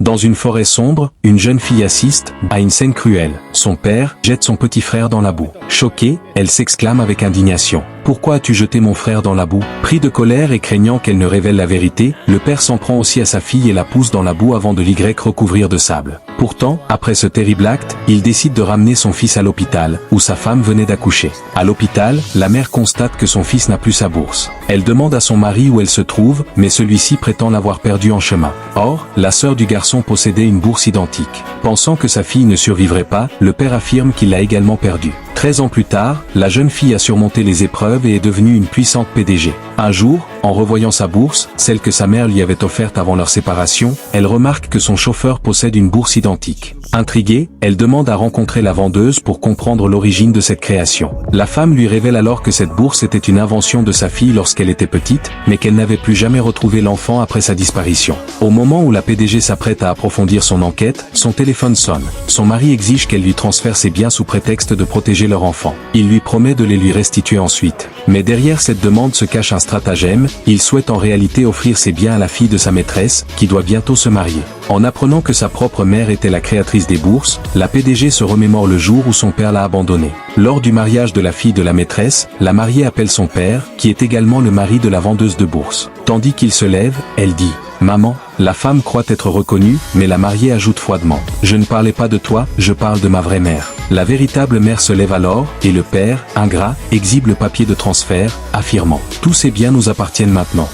Dans une forêt sombre, une jeune fille assiste à une scène cruelle. Son père jette son petit frère dans la boue. Choquée, elle s'exclame avec indignation. « Pourquoi as-tu jeté mon frère dans la boue ?» Pris de colère et craignant qu'elle ne révèle la vérité, le père s'en prend aussi à sa fille et la pousse dans la boue avant de l'y recouvrir de sable. Pourtant, après ce terrible acte, il décide de ramener son fils à l'hôpital, où sa femme venait d'accoucher. À l'hôpital, la mère constate que son fils n'a plus sa bourse. Elle demande à son mari où elle se trouve, mais celui-ci prétend l'avoir perdue en chemin. Or, la sœur du garçon possédait une bourse identique. Pensant que sa fille ne survivrait pas, le père affirme qu'il l'a également perdue. 13 ans plus tard, la jeune fille a surmonté les épreuves et est devenue une puissante PDG. Un jour, en revoyant sa bourse, celle que sa mère lui avait offerte avant leur séparation, elle remarque que son chauffeur possède une bourse identique. Intriguée, elle demande à rencontrer la vendeuse pour comprendre l'origine de cette création. La femme lui révèle alors que cette bourse était une invention de sa fille lorsqu'elle était petite, mais qu'elle n'avait plus jamais retrouvé l'enfant après sa disparition. Au moment où la PDG s'apprête à approfondir son enquête, son téléphone sonne. Son mari exige qu'elle lui transfère ses biens sous prétexte de protéger leur enfant. Il lui promet de les lui restituer ensuite. Mais derrière cette demande se cache un stratagème, il souhaite en réalité offrir ses biens à la fille de sa maîtresse, qui doit bientôt se marier. En apprenant que sa propre mère était la créatrice des bourses, la PDG se remémore le jour où son père l'a abandonnée. Lors du mariage de la fille de la maîtresse, la mariée appelle son père, qui est également le mari de la vendeuse de bourses. Tandis qu'il se lève, elle dit « Maman ». La femme croit être reconnue, mais la mariée ajoute froidement « Je ne parlais pas de toi, je parle de ma vraie mère ». La véritable mère se lève alors, et le père, ingrat, exhibe le papier de transfert, affirmant « Tous ces biens nous appartiennent maintenant ».